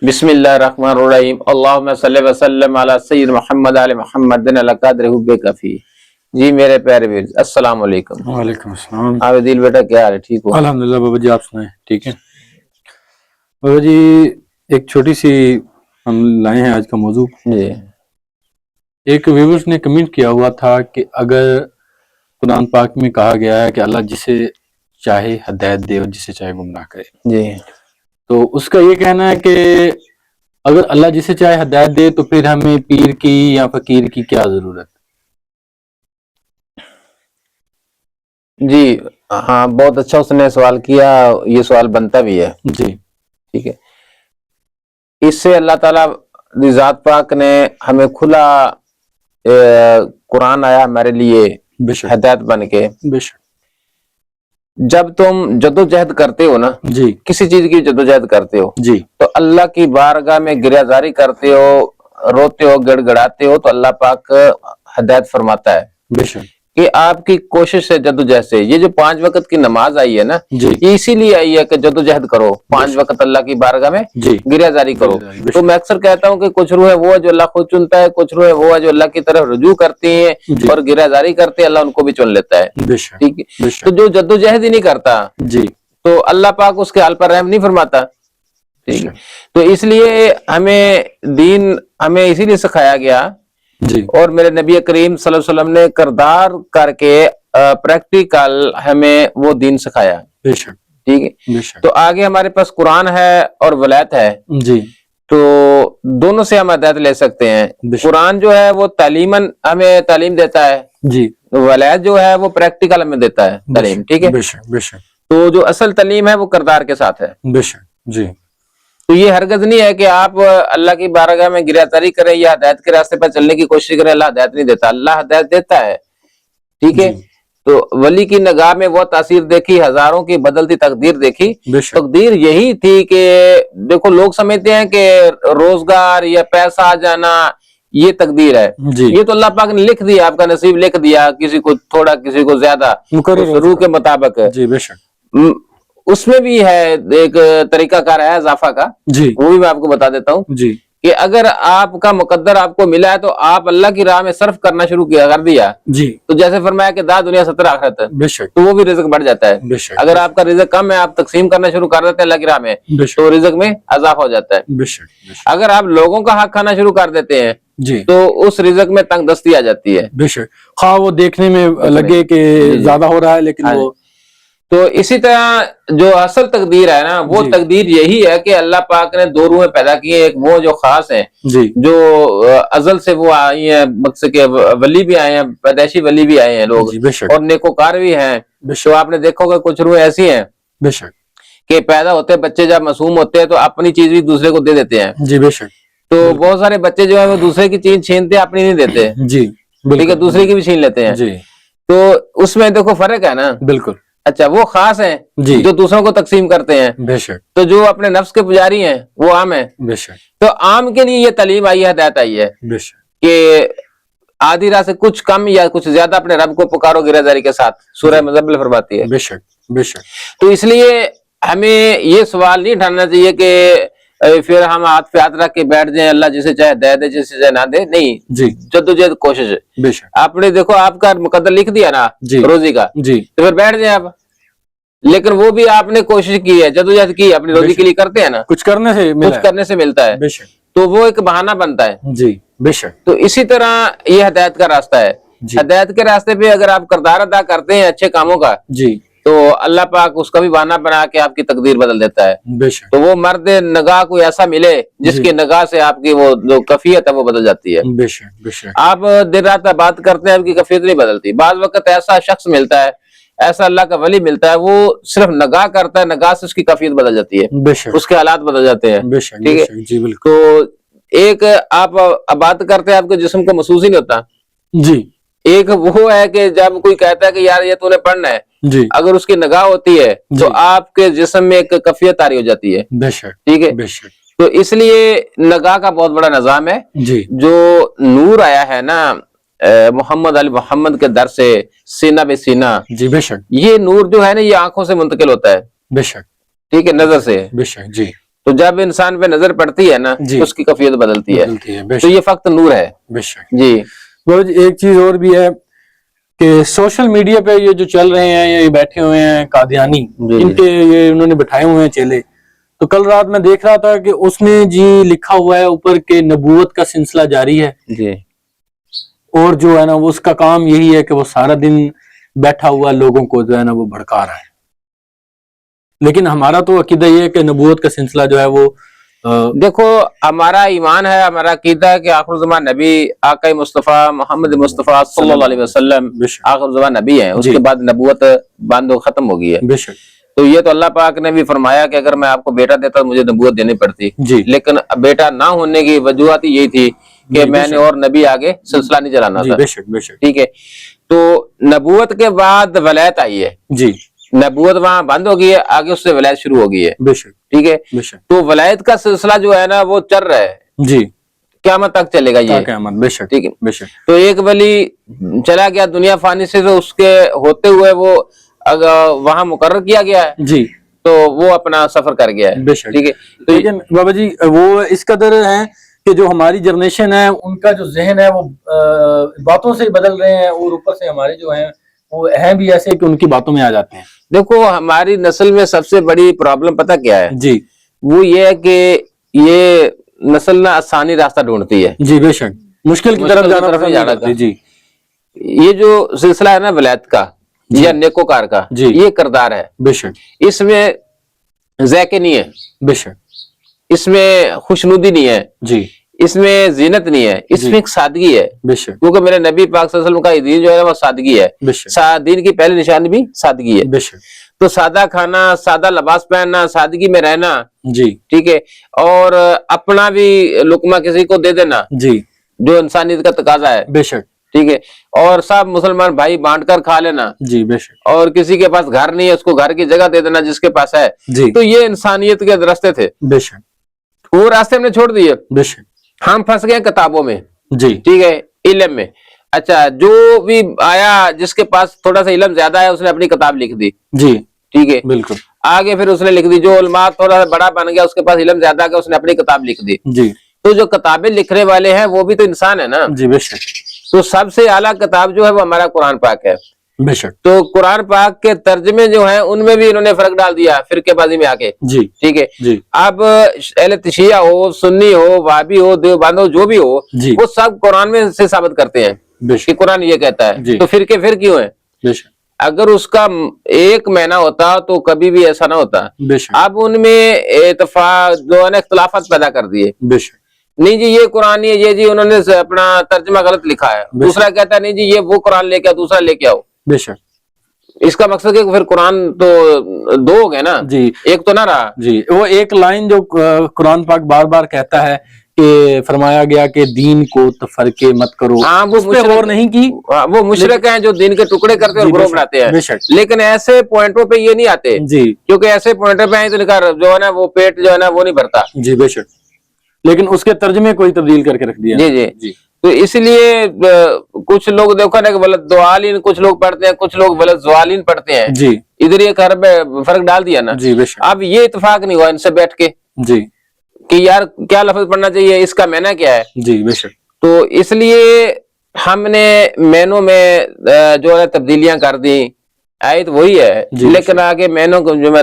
بسم اللہ الرحمن الرحیم اللہم صلی وسلم علی سید محمد علی محمد قدر حب کفی۔ جی میرے پیارے ویرز السلام علیکم۔ وعلیکم السلام۔ عابدیل بیٹا کیا حال ہے؟ ٹھیک ہو؟ الحمدللہ بابا جی، آپ سنائیں ٹھیک ہے؟ بابا جی ایک چھوٹی سی ہم لائے ہیں آج کا موضوع۔ جی ایک ویورز نے کمنٹ کیا ہوا تھا کہ اگر قرآن پاک میں کہا گیا ہے کہ اللہ جسے چاہے ہدایت دے اور جسے چاہے گمراہ کرے، جی تو اس کا یہ کہنا ہے کہ اگر اللہ جسے چاہے ہدایت دے تو پھر ہمیں پیر کی یا فقیر کی کیا ضرورت؟ جی ہاں، بہت اچھا اس نے سوال کیا، یہ سوال بنتا بھی ہے۔ جی ٹھیک ہے، اس سے اللہ تعالیٰ ذات پاک نے ہمیں کھلا قرآن آیا ہمارے لیے بے شک ہدایت بن کے۔ بے شک۔ جب تم جدوجہد کرتے ہو نا، جی کسی چیز کی جدوجہد کرتے ہو جی تو اللہ کی بارگاہ میں گریہزاری کرتے ہو، روتے ہو، گڑ گڑاتے ہو، تو اللہ پاک ہدایت فرماتا ہے بے شک۔ کہ آپ کی کوشش سے جدوجہد سے یہ جو 5 وقت کی نماز آئی ہے نا، جی یہ اسی لیے آئی ہے کہ جدوجہد کرو، 5 وقت اللہ کی بارگاہ میں جی گریہزاری کرو۔ بے تو شک۔ میں اکثر کہتا ہوں کہ کچھ روح وہ ہے جو اللہ خود چنتا ہے، کچھ روح وہ ہے جو اللہ کی طرف رجوع کرتی ہیں جی اور گریہزاری کرتے ہیں، اللہ ان کو بھی چن لیتا ہے۔ بے شک ٹھیک ہے، بے تو شک۔ جو جدوجہد ہی نہیں کرتا جی تو اللہ پاک اس کے حال پر رحم نہیں فرماتا۔ ٹھیک ہے، تو اس لیے ہمیں دین ہمیں اسی لیے سکھایا گیا، جی اور میرے نبی کریم صلی اللہ علیہ وسلم نے کردار کر کے پریکٹیکل ہمیں وہ دین سکھایا۔ بے شک ٹھیک ہے، بے شک۔ تو آگے ہمارے پاس قرآن ہے اور ولایت ہے، جی تو دونوں سے ہم ہدایت لے سکتے ہیں۔ بے شک۔ قرآن جو ہے وہ تعلیماً ہمیں تعلیم دیتا ہے، جی ولایت جو ہے وہ پریکٹیکل ہمیں دیتا ہے بے تعلیم۔ شک ٹھیک ہے، بے شک بے شک تو جو اصل تعلیم ہے وہ کردار کے ساتھ ہے۔ بے شک۔ جی تو یہ ہرگز نہیں ہے کہ آپ اللہ کی بارگاہ میں گریہزاری کریں یا ہدایت کے راستے پر چلنے کی کوشش کریں، اللہ ہدایت نہیں دیتا، اللہ ہدایت دیتا ہے۔ ٹھیک ہے، جی تو ولی کی نگاہ میں وہ تاثیر دیکھی، ہزاروں کی بدلتی تقدیر دیکھی۔ بے شک تقدیر یہی تھی کہ دیکھو لوگ سمجھتے ہیں کہ روزگار یا پیسہ آ جانا یہ تقدیر ہے، جی یہ تو اللہ پاک نے لکھ دیا، آپ کا نصیب لکھ دیا، کسی کو تھوڑا کسی کو زیادہ، مقرر اس روح کے مطابق۔ جی بے شک۔ اس میں بھی ہے ایک طریقہ کار ہے اضافہ کا، جی وہ بھی میں آپ کو بتا دیتا ہوں جی کہ اگر آپ کا مقدر آپ کو ملا ہے تو آپ اللہ کی راہ میں صرف کرنا شروع کر دیا، جی تو جیسے فرمایا کہ دا دنیا 17 آخرت، بے شک تو وہ بھی رزق بڑھ جاتا ہے۔ بے شک اگر آپ کا رزق کم ہے، آپ تقسیم کرنا شروع کر دیتے ہیں اللہ کی راہ میں، بے شک تو رزق میں اضافہ ہو جاتا ہے۔ بے شک بے شک۔ اگر آپ لوگوں کا حق کھانا شروع کر دیتے ہیں جی تو اس رزق میں تنگ دستی آ جاتی ہے۔ بے شک، خواہ وہ دیکھنے میں لگے کہ جی زیادہ ہو رہا ہے لیکن ہاں وہ تو اسی طرح جو اصل تقدیر ہے نا، وہ جی تقدیر یہی ہے کہ اللہ پاک نے 2 روحیں پیدا کی ہیں، ایک وہ جو خاص ہیں، جی جو ازل سے وہ آئی ہیں، مقصد کہ ولی بھی آئے ہیں، پیدائشی ولی بھی آئے ہیں لوگ، جی بے شک اور نیکوکار بھی ہیں۔ بے شک تو آپ نے دیکھو کہ کچھ روح ایسی ہیں بے شک کہ پیدا ہوتے بچے جب معصوم ہوتے ہیں تو اپنی چیز بھی دوسرے کو دے دیتے ہیں۔ جی بے شک تو بہت سارے بچے جو ہیں وہ دوسرے کی چیز چھینتے ہیں، اپنی نہیں دیتے، جی ٹھیک ہے، بالکل دوسرے کی بھی چھین لیتے ہیں۔ جی تو اس میں دیکھو فرق ہے نا۔ بالکل اچھا، وہ خاص ہیں جی جو دوسروں کو تقسیم کرتے ہیں، بے شک تو جو اپنے نفس کے پجاری ہیں وہ عام ہیں۔ بے شک تو عام کے لیے یہ تعلیم آئی ہے، ہدایت آئی ہے بے شک کہ آدھی راہ سے کچھ کم یا کچھ زیادہ اپنے رب کو پکارو گریہزاری کے ساتھ، سورہ مزمل فرماتی ہے۔ بے شک بے شک تو اس لیے ہمیں یہ سوال نہیں اٹھانا چاہیے کہ پھر ہم ہاتھ پہ ہاتھ رکھ کے بیٹھ جائیں، اللہ جسے چاہے دے دے، جسے چاہے نہ دے، نہیں، جی جدوجہد کوشش ہے۔ بے شک آپ نے دیکھو آپ کا مقدر لکھ دیا نا جی روزی کا، جی تو پھر بیٹھ جائیں آپ، لیکن وہ بھی آپ نے کوشش کی ہے، جدوجہد کی، اپنی روزی کے لیے کرتے ہیں نا، کچھ کرنے سے ملا کچھ کرنے سے ملتا ہے، بے شک تو وہ ایک بہانہ بنتا ہے۔ جی بے شک تو اسی طرح یہ ہدایت کا راستہ ہے۔ جی ہدایت کے راستے پہ اگر آپ کردار ادا کرتے ہیں اچھے کاموں کا، جی تو اللہ پاک اس کا بھی بہانہ بنا کے آپ کی تقدیر بدل دیتا ہے۔ بے شک تو وہ مرد نگاہ کوئی ایسا ملے جس جی کی نگاہ سے آپ کی وہ جو کفیت ہے وہ بدل جاتی ہے۔ بے شک بے شک آپ دن رات بات کرتے ہیں، آپ کی کفیت نہیں بدلتی۔ بعض وقت ایسا شخص ملتا ہے، ایسا اللہ کا ولی ملتا ہے، وہ صرف نگاہ کرتا ہے، نگاہ سے اس کی کفیت بدل جاتی ہے، بے شک اس کے حالات بدل جاتے ہیں۔ بے شک ٹھیک بے ہے، شک جی بالکل تو ایک آپ بات کرتے ہیں، آپ کے جسم کو محسوس ہی نہیں ہوتا۔ جی ایک وہ ہے کہ جب کوئی کہتا ہے کہ یار یہ تو نے پڑھنا ہے، جی اگر اس کی نگاہ ہوتی ہے تو جی آپ کے جسم میں ایک کفیت طاری ہو جاتی ہے۔ بے شک ٹھیک ہے، بے شک تو اس لیے نگاہ کا بہت بڑا نظام ہے۔ جی جو نور آیا ہے نا محمد علی محمد کے در سے سینہ بے سینہ، جی بے شک یہ نور جو ہے نا یہ آنکھوں سے منتقل ہوتا ہے، بے شک ٹھیک ہے، نظر سے۔ بے شک جی تو جب انسان پہ نظر پڑتی ہے نا جی تو اس کی کیفیت بدلتی ہے. بدلتی ہے. بے تو شک یہ فقط نور ہے. بے شک. جی بابا جی ایک چیز اور بھی ہے کہ سوشل میڈیا پہ یہ جو چل رہے ہیں یہ بیٹھے ہوئے ہیں قادیانی، جی ان کے یہ انہوں نے بٹھائے ہوئے ہیں چیلے. تو کل رات میں دیکھ رہا تھا کہ اس میں جی لکھا ہوا ہے اوپر کہ نبوت کا سلسلہ جاری ہے، جی اور جو ہے نا اس کا کام یہی ہے کہ وہ سارا دن بیٹھا ہوا لوگوں کو جو ہے نا وہ بھڑکا رہا ہے. لیکن ہمارا تو عقیدہ یہ ہے کہ نبوت کا سلسلہ جو ہے وہ دیکھو ہمارا ایمان ہے، ہمارا عقیدہ ہے کہ آخر زمان نبی آقا مصطفیٰ محمد مصطفیٰ صلی اللہ علیہ وسلم بے شک آخر زمان نبی ہیں. اس جی کے بعد نبوت باندھ و ختم ہو گئی ہے. بے شک. تو یہ تو اللہ پاک نے بھی فرمایا کہ اگر میں آپ کو بیٹا دیتا تو مجھے نبوت دینی پڑتی، جی لیکن بیٹا نہ ہونے کی وجوہات یہی تھی کہ جی، بے میں نے شک. اور نبی آگے سلسلہ نہیں چلانا جی تھا. بے شک بے شک. ٹھیک ہے. تو نبوت کے بعد ولایت آئی ہے. جی نبوت وہاں بند ہو گئی ہے، آگے اس سے ولایت شروع ہو گئی ہے. بے شک ٹھیک ہے. بے شک. تو ولایت کا سلسلہ جو ہے نا وہ چل رہا ہے، جی قیامت تک چلے گا یہ. قیامت. بے شک ٹھیک ہے. بے شک. تو ایک ولی چلا گیا دنیا فانی سے، تو اس کے ہوتے ہوئے وہ وہاں مقرر کیا گیا ہے، جی تو وہ اپنا سفر کر گیا ہے. بے شک. ٹھیک ہے. تو لیکن بابا جی وہ اس قدر ہیں کہ جو ہماری جنریشن ہے ان کا جو ذہن ہے وہ باتوں سے ہی بدل رہے ہیں، اور اوپر سے ہمارے جو ہیں وہ ہیں بھی ایسے کہ ان کی باتوں میں آ جاتے ہیں. دیکھو ہماری نسل میں سب سے بڑی پرابلم پتہ کیا ہے؟ جی وہ یہ ہے کہ یہ نسل نہ آسانی راستہ ڈھونڈتی ہے. جی بے شک. مشکل کی طرف جانا پسند نہیں کرتی. جی یہ جو سلسلہ ہے نا ولایت کا یا نیکوکار کا، جی یہ کردار ہے. بے شک. اس میں ذائقے نہیں ہے، بے شک. اس میں خوشنودی نہیں ہے، جی اس میں زینت نہیں ہے، اس جی. میں ایک سادگی ہے. بے شک کیونکہ میرے نبی پاک صلی اللہ علیہ وسلم کا دین جو ہے وہ سادگی ہے. بے شک دین کی پہلی نشانی بھی سادگی ہے. بے شک. تو سادہ کھانا، سادہ لباس پہننا، سادگی میں رہنا. جی ٹھیک ہے. اور اپنا بھی لقمہ کسی کو دے دینا جی جو انسانیت کا تقاضا ہے. بے شک. ٹھیک ہے. اور سب مسلمان بھائی بانٹ کر کھا لینا. جی بے شک. اور کسی کے پاس گھر نہیں ہے اس کو گھر کی جگہ دے دینا جس کے پاس ہے. جی تو یہ انسانیت کے راستے تھے، بے شک. وہ راستے ہم نے چھوڑ دیے. بے شک. ہم پھنس گئے کتابوں میں. جی ٹھیک ہے. علم میں اچھا جو بھی آیا جس کے پاس تھوڑا سا علم زیادہ ہے اس نے اپنی کتاب لکھ دی. جی ٹھیک ہے. بالکل. آگے پھر اس نے لکھ دی. جو علماء تھوڑا سا بڑا بن گیا اس کے پاس علم زیادہ آ گیا اس نے اپنی کتاب لکھ دی. جی تو جو کتابیں لکھنے والے ہیں وہ بھی تو انسان ہے نا. جی بے شک. تو سب سے اعلیٰ کتاب جو ہے وہ ہمارا قرآن پاک ہے. بے شک. تو قرآن پاک کے ترجمے جو ہیں ان میں بھی انہوں نے فرق ڈال دیا فرقے بازی میں آ کے. جی ٹھیک ہے. جی اب اہل تشیعہ ہو، سنی ہو، وہابی ہو، دیوبند ہو، جو بھی ہو جی وہ سب قرآن میں سے ثابت کرتے ہیں بے کہ شک. قرآن یہ کہتا ہے. جی. تو فرقے پھر کیوں ہیں؟ بے شک. اگر اس کا ایک معنی ہوتا تو کبھی بھی ایسا نہ ہوتا. بے شک. اب ان میں اتفاق جو ہے نا اختلافات پیدا کر دیے. بے شک. نہیں جی یہ قرآن ہے، یہ جی انہوں نے اپنا ترجمہ غلط لکھا ہے. دوسرا کہتا ہے نہیں جی یہ وہ قرآن لے کے آؤ، دوسرا لے کے آؤ. بے شک. اس کا مقصد ہے کہ پھر قرآن تو دو ہو گئے نا، جی ایک تو نہ رہا. جی وہ ایک لائن جو قرآن پاک بار بار کہتا ہے کہ فرمایا گیا کہ دین کو تفرقے مت کرو، ہاں وہ اس پہ غور نہیں کی. وہ مشرک ہیں جو دین کے ٹکڑے کرتے ہیں اور گروہ بناتے ہیں. بے شک. لیکن ایسے پوائنٹوں پہ یہ نہیں آتے جی کیونکہ ایسے پوائنٹوں پہ آئیں تو نکار جو ہے نا وہ پیٹ جو ہے نا وہ نہیں بھرتا. جی بے شک. لیکن اس کے ترجمے کوئی تبدیل کر کے رکھ دیا. جی جی جی تو اس لیے کچھ لوگ دیکھو نا کہ غلط دوالین کچھ لوگ پڑھتے ہیں، کچھ لوگ غلط زوالین پڑھتے ہیں. جی ادھر ایک حرف فرق ڈال دیا نا. جی بے شک. اب یہ اتفاق نہیں ہوا ان سے بیٹھ کے جی کہ یار کیا لفظ پڑھنا چاہیے، اس کا معنی کیا ہے. جی بے شک. تو اس لیے ہم نے مینوں میں جو ہے تبدیلیاں کر دی. آیت وہی ہے لیکن آگے مینوں کو جو میں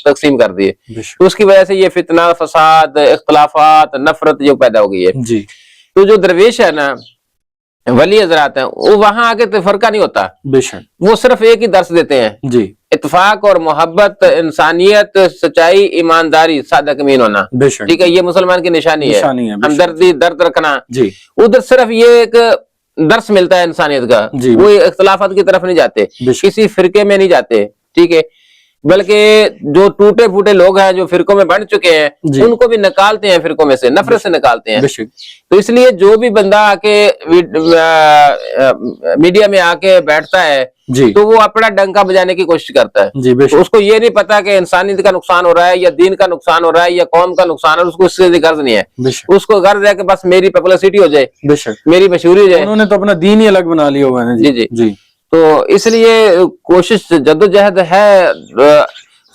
تقسیم کر دیے. تو اس کی وجہ سے یہ فتنہ، فساد، اختلافات، نفرت جو پیدا ہو گئی ہے. جی تو جو درویش ہے نا، ولی حضرات ہیں، وہ وہاں آگے فرقہ نہیں ہوتا. بے شک. وہ صرف ایک ہی درس دیتے ہیں، جی اتفاق اور محبت، انسانیت، سچائی، ایمانداری، صادق امین ہونا. بے شک. ٹھیک ہے. یہ مسلمان کی نشانی ہے. ہمدردی، درد رکھنا. جی ادھر صرف یہ ایک درس ملتا ہے انسانیت کا. جی وہ اختلافات کی طرف نہیں جاتے، کسی فرقے میں نہیں جاتے. ٹھیک ہے. بلکہ جو ٹوٹے پھوٹے لوگ ہیں جو فرقوں میں بن چکے ہیں ان کو بھی نکالتے ہیں فرقوں میں سے، نفرت سے نکالتے ہیں. تو اس لیے جو بھی بندہ آ کے میڈیا میں آ کے بیٹھتا ہے تو وہ اپنا ڈنکا بجانے کی کوشش کرتا ہے. اس کو یہ نہیں پتا کہ انسانیت کا نقصان ہو رہا ہے یا دین کا نقصان ہو رہا ہے یا قوم کا نقصان ہے. اس کو اس سے غرض نہیں ہے. اس کو غرض ہے کہ بس میری پبلسٹی ہو جائے، میری مشہوری ہو جائے. انہوں نے تو اپنا دین ہی الگ بنا لیا ہوا ہے. جی جی. تو اس لیے کوشش جدوجہد ہے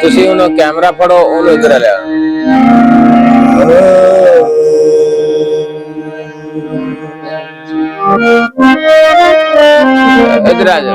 ਤੁਸੀਂ ਉਹਨੂੰ ਕੈਮਰਾ ਫੜੋ, ਉਹਨੂੰ ਇੱਧਰ ਲਿਆ। ਇੱਧਰ ਆ ਜਾ।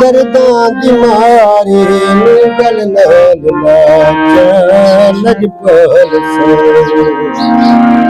ਦਰਦਾਂ ਦੀ ਮਾਰੀ ਨੂੰ ਗਲ ਨਾਲ ਲਾਚਾ ਲਜਪਾਲ ਸਿੰਘ।